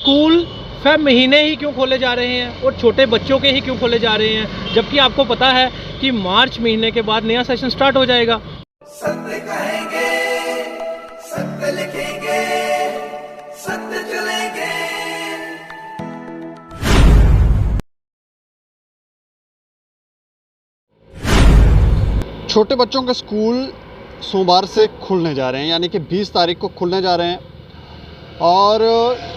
School Feb महीने ही क्यों खोले जा रहे हैं और छोटे बच्चों के ही क्यों खोले जा रहे हैं, जबकि आपको पता है कि मार्च महीने के बाद नया सेशन स्टार्ट हो जाएगा। सत्य कहेंगे, सत्य लिखेंगे, सत्य चलेंगे। छोटे बच्चों के स्कूल सोमवार से खुलने जा रहे हैं, यानी कि 20 तारीख को खुलने जा रहे हैं। और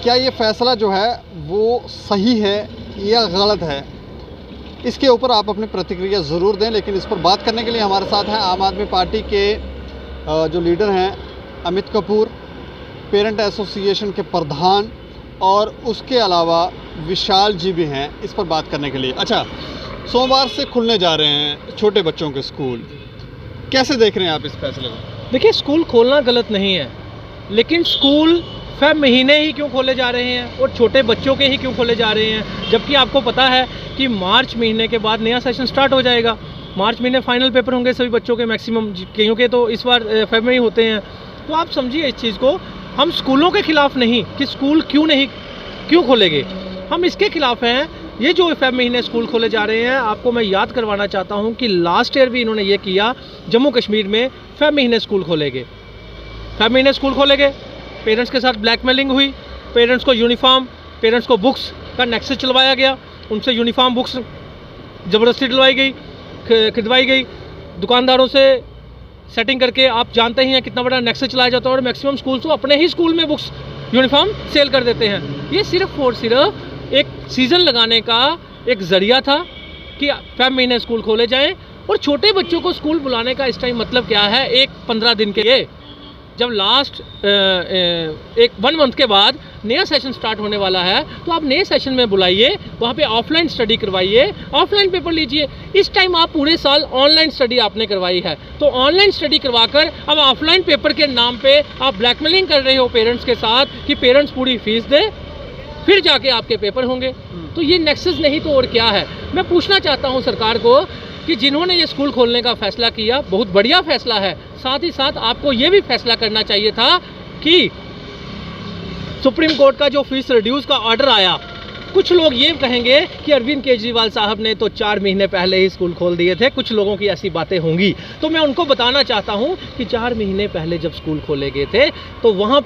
क्या ये फ़ैसला जो है वो सही है या गलत है, इसके ऊपर आप अपनी प्रतिक्रिया ज़रूर दें। लेकिन इस पर बात करने के लिए हमारे साथ हैं आम आदमी पार्टी के जो लीडर हैं अमित कपूर, पेरेंट एसोसिएशन के प्रधान, और उसके अलावा विशाल जी भी हैं इस पर बात करने के लिए। अच्छा, सोमवार से खुलने जा रहे हैं छोटे बच्चों के स्कूल, कैसे देख रहे हैं आप इस फैसले को? देखिए, स्कूल खोलना गलत नहीं है, लेकिन स्कूल फेब महीने ही क्यों खोले जा रहे हैं और छोटे बच्चों के ही क्यों खोले जा रहे हैं, जबकि आपको पता है कि मार्च महीने के बाद नया सेशन स्टार्ट हो जाएगा। मार्च महीने फाइनल पेपर होंगे सभी बच्चों के, मैक्सिमम, क्योंकि तो इस बार फेब में ही होते हैं। तो आप समझिए इस चीज़ को, हम स्कूलों के खिलाफ नहीं कि स्कूल क्यों खोलेंगे, हम इसके खिलाफ हैं। ये जो फेब महीने स्कूल खोले जा रहे हैं, आपको मैं याद करवाना चाहता हूँ कि लास्ट ईयर भी इन्होंने ये किया, जम्मू कश्मीर में फेब महीने स्कूल खोलेंगे, फेब महीने स्कूल खोलेंगे। पेरेंट्स के साथ ब्लैकमेलिंग हुई, पेरेंट्स को यूनिफॉर्म, पेरेंट्स को बुक्स का नेक्सस चलवाया गया, उनसे यूनिफॉर्म बुक्स ज़बरदस्ती दिलवाई गई, खरीदवाई गई, दुकानदारों से सेटिंग करके। आप जानते ही हैं कितना बड़ा नेक्सस चलाया जाता है, और मैक्सिमम स्कूल तो अपने ही स्कूल में बुक्स यूनिफॉर्म सेल कर देते हैं। ये सिर्फ और सिर्फ एक सीज़न लगाने का एक ज़रिया था कि फेब महीने स्कूल खोले जाएँ। और छोटे बच्चों को स्कूल बुलाने का इस टाइम मतलब क्या है, एक 15 दिन के लिए, जब लास्ट एक 1 मंथ के बाद नया सेशन स्टार्ट होने वाला है, तो आप नए सेशन में बुलाइए, वहाँ पे ऑफलाइन स्टडी करवाइए, ऑफलाइन पेपर लीजिए। इस टाइम आप पूरे साल ऑनलाइन स्टडी आपने करवाई है, तो ऑनलाइन स्टडी करवाकर अब ऑफलाइन पेपर के नाम पे आप ब्लैकमेलिंग कर रहे हो पेरेंट्स के साथ कि पेरेंट्स पूरी फीस दे, फिर जाके आपके पेपर होंगे। तो ये नेक्सस नहीं तो और क्या है। मैं पूछना चाहता हूँ सरकार को कि जिन्होंने ये स्कूल खोलने का फ़ैसला किया, बहुत बढ़िया फ़ैसला है। साथ ही साथ आपको ये भी फैसला करना चाहिए था कि सुप्रीम कोर्ट का जो फीस रिड्यूस का ऑर्डर आया, कुछ लोग ये कहेंगे कि अरविंद केजरीवाल साहब ने तो 4 महीने पहले ही स्कूल खोल दिए थे, कुछ लोगों की ऐसी बातें होंगी। तो मैं उनको बताना चाहता हूँ कि 4 महीने पहले जब स्कूल खोले गए थे, तो वहाँ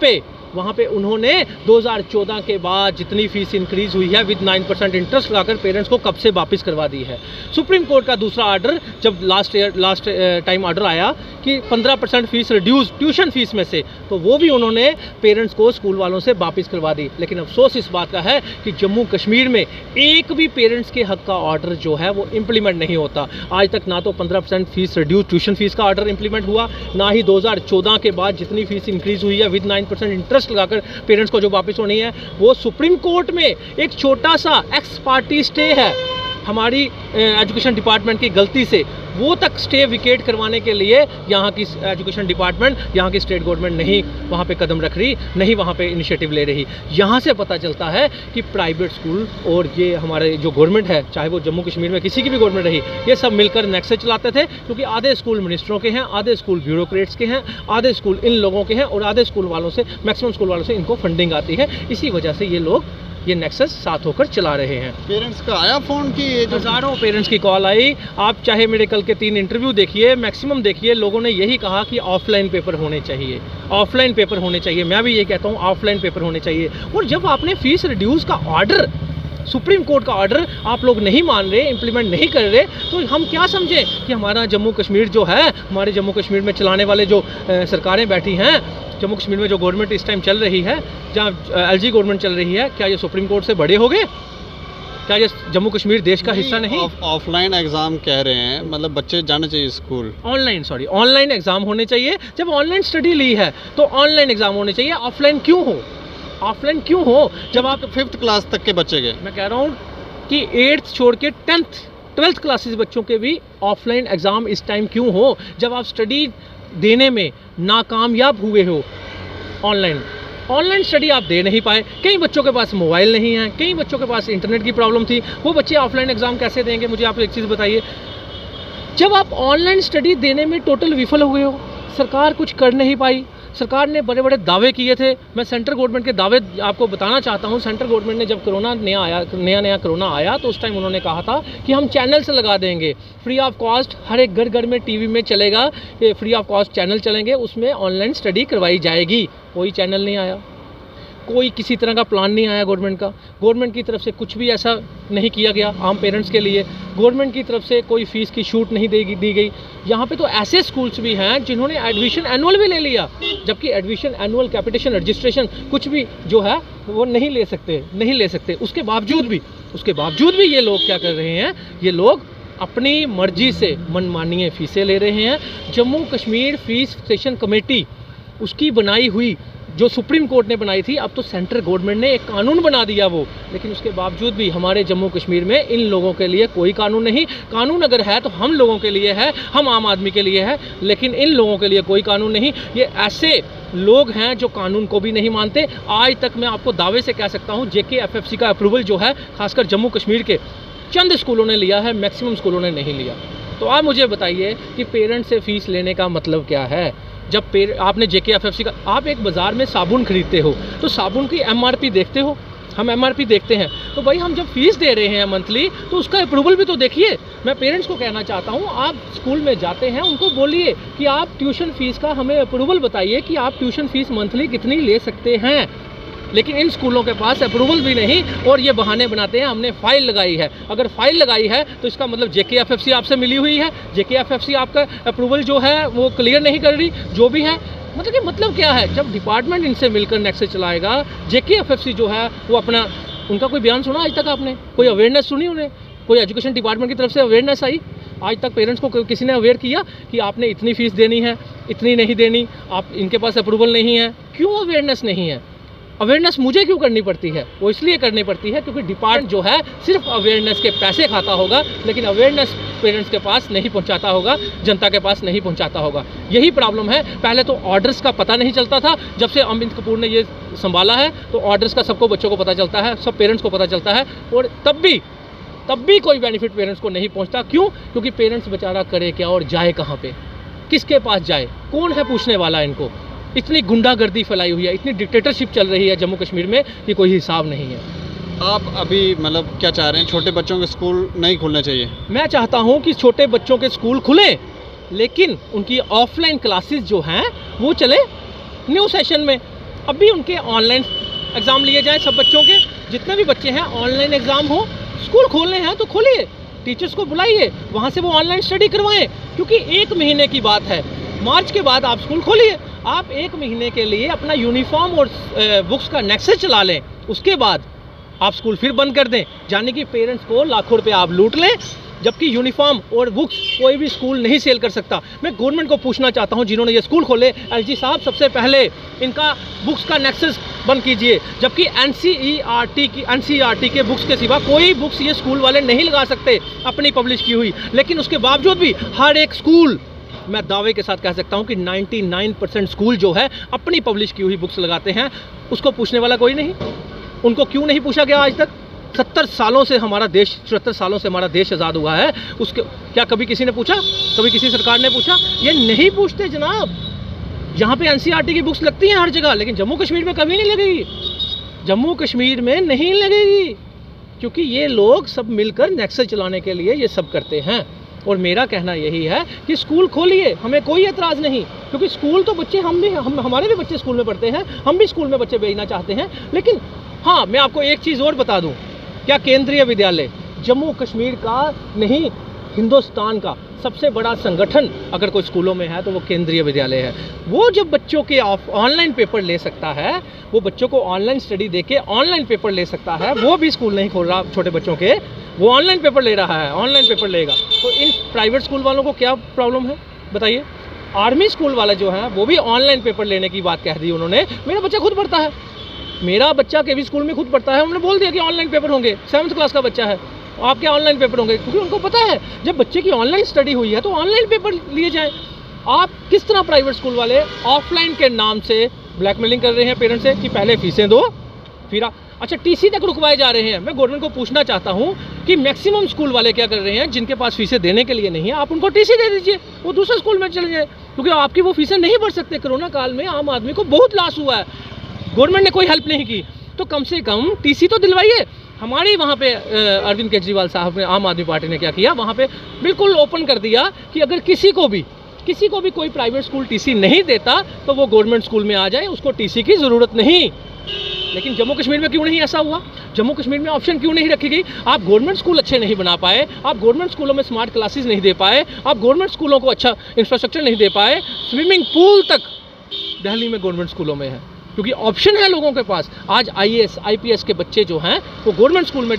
पे उन्होंने 2014 के बाद जितनी फीस इंक्रीज़ हुई है विद 9% इंटरेस्ट लगाकर पेरेंट्स को कब से वापस करवा दी है। सुप्रीम कोर्ट का दूसरा ऑर्डर जब लास्ट टाइम ऑर्डर आया कि 15% फीस रिड्यूस ट्यूशन फीस में से, तो वो भी उन्होंने पेरेंट्स को स्कूल वालों से वापस करवा दी। लेकिन अफसोस इस बात का है कि जम्मू कश्मीर में एक भी पेरेंट्स के हक का ऑर्डर जो है वो इम्प्लीमेंट नहीं होता। आज तक ना तो 15% फीस रिड्यूस ट्यूशन फीस का ऑर्डर इम्प्लीमेंट हुआ, ना ही 2014 के बाद जितनी फीस इंक्रीज़ हुई है विद 9% इंटरेस्ट लगाकर पेरेंट्स को जो वापस होनी है, वो सुप्रीम कोर्ट में एक छोटा सा एक्स पार्टी स्टे है हमारी एजुकेशन डिपार्टमेंट की गलती से, वो तक स्टे विकेट करवाने के लिए यहाँ की एजुकेशन डिपार्टमेंट, यहाँ की स्टेट गवर्नमेंट नहीं वहाँ पे कदम रख रही, नहीं वहाँ पे इनिशिएटिव ले रही। यहाँ से पता चलता है कि प्राइवेट स्कूल और ये हमारे जो गवर्नमेंट है, चाहे वो जम्मू कश्मीर में किसी की भी गवर्नमेंट रही, ये सब मिलकर नेक्सस चलाते थे। क्योंकि आधे स्कूल मिनिस्टरों के हैं, आधे स्कूल ब्यूरोक्रेट्स के हैं, आधे स्कूल इन लोगों के हैं, और आधे स्कूल वालों से, मैक्सिमम स्कूल वालों से इनको फंडिंग आती है। इसी वजह से ये लोग ये नेक्सस साथ होकर चला रहे हैं। पेरेंट्स का आया फ़ोन की, हज़ारों पेरेंट्स की कॉल आई। आप चाहे मेरे कल के 3 इंटरव्यू देखिए, मैक्सिमम देखिए, लोगों ने यही कहा कि ऑफलाइन पेपर होने चाहिए, ऑफलाइन पेपर होने चाहिए। मैं भी ये कहता हूँ ऑफलाइन पेपर होने चाहिए। और जब आपने फीस रिड्यूस का ऑर्डर, सुप्रीम कोर्ट का ऑर्डर आप लोग नहीं मान रहे, इम्प्लीमेंट नहीं कर रहे, तो हम क्या समझें कि हमारा जम्मू कश्मीर जो है, हमारे जम्मू कश्मीर में चलाने वाले जो सरकारें बैठी हैं, जम्मू कश्मीर में जो गवर्नमेंट इस टाइम चल रही है, जहाँ एलजी गवर्नमेंट चल रही है, क्या ये सुप्रीम कोर्ट से बड़े हो गए? क्या ये जम्मू कश्मीर देश का हिस्सा नहीं? ऑफलाइन एग्ज़ाम कह रहे हैं, मतलब बच्चे जाना चाहिए स्कूल। ऑनलाइन एग्ज़ाम होने चाहिए। जब ऑनलाइन स्टडी ली है तो ऑनलाइन एग्ज़ाम होने चाहिए। ऑफलाइन क्यों हो? ऑफलाइन क्यों हो? जब आप 5th क्लास तक के बच्चे गए, मैं कह रहा हूँ कि 8th छोड़ के 12th क्लासेस बच्चों के भी ऑफलाइन एग्ज़ाम इस टाइम क्यों हो, जब आप स्टडी देने में नाकामयाब हुए हो। ऑनलाइन स्टडी आप दे नहीं पाए। कई बच्चों के पास मोबाइल नहीं है, कई बच्चों के पास इंटरनेट की प्रॉब्लम थी, वो बच्चे ऑफलाइन एग्ज़ाम कैसे देंगे? मुझे आप एक चीज़ बताइए, जब आप ऑनलाइन स्टडी देने में टोटल विफल हुए हो, सरकार कुछ कर नहीं पाई, सरकार ने बड़े बड़े दावे किए थे। मैं सेंट्रल गवर्नमेंट के दावे आपको बताना चाहता हूँ। सेंट्रल गवर्नमेंट ने जब कोरोना नया कोरोना आया तो उस टाइम उन्होंने कहा था कि हम चैनल से लगा देंगे फ्री ऑफ कॉस्ट, हर एक घर में टीवी में चलेगा, ये फ्री ऑफ कॉस्ट चैनल चलेंगे, उसमें ऑनलाइन स्टडी करवाई जाएगी। कोई चैनल नहीं आया, कोई किसी तरह का प्लान नहीं आया गवर्नमेंट का। गवर्नमेंट की तरफ से कुछ भी ऐसा नहीं किया गया आम पेरेंट्स के लिए। गवर्नमेंट की तरफ से कोई फ़ीस की छूट नहीं दी गई। यहाँ पे तो ऐसे स्कूल्स भी हैं जिन्होंने एडमिशन एनुअल भी ले लिया, जबकि एडमिशन एनुअल कैपिटेशन रजिस्ट्रेशन कुछ भी जो है वो नहीं ले सकते। उसके बावजूद भी ये लोग क्या कर रहे हैं, ये लोग अपनी मर्जी से मनमानी फ़ीसें ले रहे हैं। Jammu Kashmir fees session committee उसकी बनाई हुई जो सुप्रीम कोर्ट ने बनाई थी, अब तो सेंट्रल गवर्नमेंट ने एक कानून बना दिया वो, लेकिन उसके बावजूद भी हमारे जम्मू कश्मीर में इन लोगों के लिए कोई कानून नहीं। कानून अगर है तो हम लोगों के लिए है, हम आम आदमी के लिए है, लेकिन इन लोगों के लिए कोई कानून नहीं। ये ऐसे लोग हैं जो कानून को भी नहीं मानते। आज तक मैं आपको दावे से कह सकता हूँ JKFFC का अप्रूवल जो है खासकर जम्मू कश्मीर के चंद स्कूलों ने लिया है, मैक्सिमम स्कूलों ने नहीं लिया। तो आप मुझे बताइए कि पेरेंट्स से फ़ीस लेने का मतलब क्या है। जब आपने JKFFC का, आप एक बाज़ार में साबुन खरीदते हो तो साबुन की MRP देखते हो, हम MRP देखते हैं। तो भाई हम जब फ़ीस दे रहे हैं मंथली तो उसका अप्रूवल भी तो देखिए। मैं पेरेंट्स को कहना चाहता हूँ, आप स्कूल में जाते हैं उनको बोलिए कि आप ट्यूशन फ़ीस का हमें अप्रूवल बताइए कि आप ट्यूशन फ़ीस मंथली कितनी ले सकते हैं। लेकिन इन स्कूलों के पास अप्रूवल भी नहीं और ये बहाने बनाते हैं हमने फ़ाइल लगाई है। अगर फ़ाइल लगाई है तो इसका मतलब JKFFC आपसे मिली हुई है, JKFFC आपका अप्रूवल जो है वो क्लियर नहीं कर रही, जो भी है। मतलब क्या है, जब डिपार्टमेंट इनसे मिलकर नेक्सस चलाएगा, JKFFC जो है वो अपना, उनका कोई बयान सुना आज तक आपने? कोई अवेयरनेस सुनी उन्हें? कोई एजुकेशन डिपार्टमेंट की तरफ से अवेयरनेस आई? आज तक पेरेंट्स को किसी ने अवेयर किया कि आपने इतनी फ़ीस देनी है, इतनी नहीं देनी, आप इनके पास अप्रूवल नहीं है? क्यों अवेयरनेस नहीं है? अवेयरनेस मुझे क्यों करनी पड़ती है? वो इसलिए करनी पड़ती है क्योंकि डिपार्टमेंट जो है सिर्फ अवेयरनेस के पैसे खाता होगा, लेकिन अवेयरनेस पेरेंट्स के पास नहीं पहुंचाता होगा, जनता के पास नहीं पहुंचाता होगा। यही प्रॉब्लम है। पहले तो ऑर्डर्स का पता नहीं चलता था, जब से अमित कपूर ने ये संभाला है तो ऑर्डर्स का सबको, बच्चों को पता चलता है, सब पेरेंट्स को पता चलता है, और तब भी कोई बेनिफिट पेरेंट्स को नहीं पहुँचता। क्यों? क्योंकि पेरेंट्स बेचारा करे क्या और जाए कहाँ पर, किसके पास जाए, कौन है पूछने वाला इनको? इतनी गुंडागर्दी फैलाई हुई है, इतनी डिक्टेटरशिप चल रही है जम्मू कश्मीर में कि कोई हिसाब नहीं है। आप अभी मतलब क्या चाह रहे हैं, छोटे बच्चों के स्कूल नहीं खुलने चाहिए? मैं चाहता हूं कि छोटे बच्चों के स्कूल खुलें, लेकिन उनकी ऑफलाइन क्लासेस जो हैं वो चले न्यू सेशन में। अभी उनके ऑनलाइन एग्ज़ाम लिए जाएं, सब बच्चों के, जितने भी बच्चे हैं ऑनलाइन एग्ज़ाम हो। स्कूल खोलने हैं तो खोलिए, टीचर्स को बुलाइए, वहाँ से वो ऑनलाइन स्टडी करवाएं, क्योंकि 1 महीने की बात है। मार्च के बाद आप स्कूल खोलिए। आप 1 महीने के लिए अपना यूनिफॉर्म और बुक्स का नेक्सस चला लें, उसके बाद आप स्कूल फिर बंद कर दें, जाने कि पेरेंट्स को लाखों रुपए आप लूट लें, जबकि यूनिफॉर्म और बुक्स कोई भी स्कूल नहीं सेल कर सकता। मैं गवर्नमेंट को पूछना चाहता हूं, जिन्होंने ये स्कूल खोले, LG साहब, सबसे पहले इनका बुक्स का नेक्सस बंद कीजिए, जबकि NCERT के बुक्स के सिवा कोई बुक्स ये स्कूल वाले नहीं लगा सकते अपनी पब्लिश की हुई। लेकिन उसके बावजूद भी हर एक स्कूल, मैं दावे के साथ कह सकता हूं कि 99% स्कूल जो है अपनी पब्लिश की हुई बुक्स लगाते हैं। उसको पूछने वाला कोई नहीं। उनको क्यों नहीं पूछा गया आज तक? 70 सालों से हमारा देश, 74 सालों से हमारा देश आज़ाद हुआ है, उसके क्या कभी किसी ने पूछा? कभी किसी सरकार ने पूछा? ये नहीं पूछते जनाब। यहाँ पे NCERT की बुक्स लगती हैं हर जगह, लेकिन जम्मू कश्मीर में कभी नहीं लगेगी। जम्मू कश्मीर में नहीं लगेगी, क्योंकि ये लोग सब मिलकर नेक्सस चलाने के लिए ये सब करते हैं। और मेरा कहना यही है कि स्कूल खोलिए, हमें कोई एतराज़ नहीं, क्योंकि स्कूल तो बच्चे हमारे भी बच्चे स्कूल में पढ़ते हैं, हम भी स्कूल में बच्चे भेजना चाहते हैं। लेकिन हाँ, मैं आपको एक चीज़ और बता दूं, क्या केंद्रीय विद्यालय जम्मू कश्मीर का नहीं, हिंदुस्तान का सबसे बड़ा संगठन अगर कोई स्कूलों में है तो वो केंद्रीय विद्यालय है। वो जब बच्चों के ऑनलाइन पेपर ले सकता है, वो बच्चों को ऑनलाइन स्टडी देके ऑनलाइन पेपर ले सकता है, वो भी स्कूल नहीं खोल रहा छोटे बच्चों के, वो ऑनलाइन पेपर ले रहा है, ऑनलाइन पेपर लेगा। तो इन प्राइवेट स्कूल वालों को क्या प्रॉब्लम है बताइए? आर्मी स्कूल वाले जो हैं वो भी ऑनलाइन पेपर लेने की बात कह दी उन्होंने। मेरा बच्चा खुद पढ़ता है, मेरा बच्चा के भी स्कूल में खुद पढ़ता है, उन्होंने बोल दिया कि ऑनलाइन पेपर होंगे। 7th क्लास का बच्चा है, आपके ऑनलाइन पेपर होंगे, क्योंकि उनको पता है जब बच्चे की ऑनलाइन स्टडी हुई है तो ऑनलाइन पेपर लिए जाएं। आप किस तरह प्राइवेट स्कूल वाले ऑफलाइन के नाम से ब्लैकमेलिंग कर रहे हैं पेरेंट्स से कि पहले फीसें दो, फिर अच्छा, टीसी तक रुकवाए जा रहे हैं। मैं गवर्नमेंट को पूछना चाहता हूं कि मैक्सिमम स्कूल वाले क्या कर रहे हैं, जिनके पास फीसें देने के लिए नहीं है, आप उनको टीसी दे दीजिए, वो दूसरे स्कूल में चले जाए, क्योंकि आपकी वो फीसें नहीं भर सकते। कोरोना काल में आम आदमी को बहुत लॉस हुआ है, गवर्नमेंट ने कोई हेल्प नहीं की, तो कम से कम टीसी तो दिलवाइए। हमारे वहाँ पे अरविंद केजरीवाल साहब ने, आम आदमी पार्टी ने क्या किया, वहाँ पे बिल्कुल ओपन कर दिया कि अगर किसी को भी कोई प्राइवेट स्कूल टीसी नहीं देता तो वो गवर्नमेंट स्कूल में आ जाए, उसको टीसी की ज़रूरत नहीं। लेकिन जम्मू कश्मीर में क्यों नहीं ऐसा हुआ? जम्मू कश्मीर में ऑप्शन क्यों नहीं रखी गई? आप गवर्नमेंट स्कूल अच्छे नहीं बना पाए, आप गवर्नमेंट स्कूलों में स्मार्ट क्लासेस नहीं दे पाए, आप गवर्नमेंट स्कूलों को अच्छा इंफ्रास्ट्रक्चर नहीं दे पाए। स्विमिंग पूल तक दिल्ली में गवर्नमेंट स्कूलों में है, क्योंकि ऑप्शन है लोगों के पास। आज IAS IPS के बच्चे जो हैं वो गवर्नमेंट स्कूल में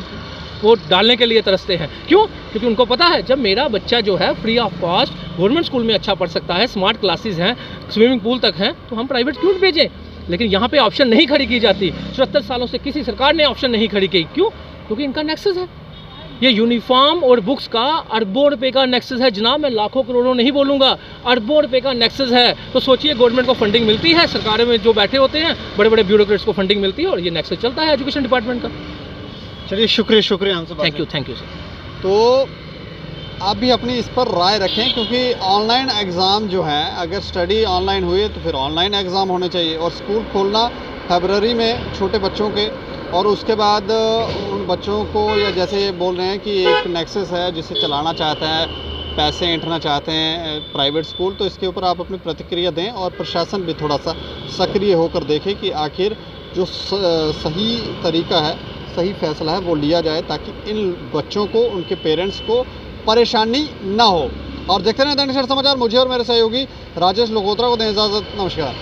वोट डालने के लिए तरसते हैं। क्यों? क्योंकि उनको पता है जब मेरा बच्चा जो है free of cost government school में अच्छा पढ़ सकता है, स्मार्ट क्लासेस हैं, स्विमिंग पूल तक हैं, तो हम प्राइवेट क्यों भेजें? लेकिन यहाँ पे ऑप्शन नहीं खड़ी की जाती। 74 सालों से किसी सरकार ने ऑप्शन नहीं खड़ी की। क्यों? क्योंकि इनका नेक्सस है, ये यूनिफॉर्म और बुक्स का अरबों रुपए का नेक्सस है जनाब। मैं लाखों करोड़ों नहीं बोलूँगा, अरबों रुपए का नेक्सस है। तो सोचिए, गवर्नमेंट को फंडिंग मिलती है, सरकारों में जो बैठे होते हैं बड़े बड़े ब्यूरोक्रेट्स को फंडिंग मिलती है, और ये नेक्सस चलता है एजुकेशन डिपार्टमेंट का। चलिए, शुक्रिया हमसे बात थैंक यू सर। तो आप भी अपनी इस पर राय रखें, क्योंकि ऑनलाइन एग्ज़ाम जो है, अगर स्टडी ऑनलाइन हुई तो फिर ऑनलाइन एग्ज़ाम होने चाहिए, और स्कूल खोलना फरवरी में छोटे बच्चों के, और उसके बाद उन बच्चों को, या जैसे ये बोल रहे हैं कि एक नेक्सस है जिसे चलाना चाहते हैं, पैसे ऐंठना चाहते हैं प्राइवेट स्कूल, तो इसके ऊपर आप अपनी प्रतिक्रिया दें, और प्रशासन भी थोड़ा सा सक्रिय होकर देखे कि आखिर जो सही तरीका है, सही फैसला है वो लिया जाए, ताकि इन बच्चों को, उनके पेरेंट्स को परेशानी ना हो। और देखते रहें दैनिक सवेरा समाचार। मुझे और मेरे सहयोगी राजेश लोगोत्रा को दें इजाज़त। नमस्कार।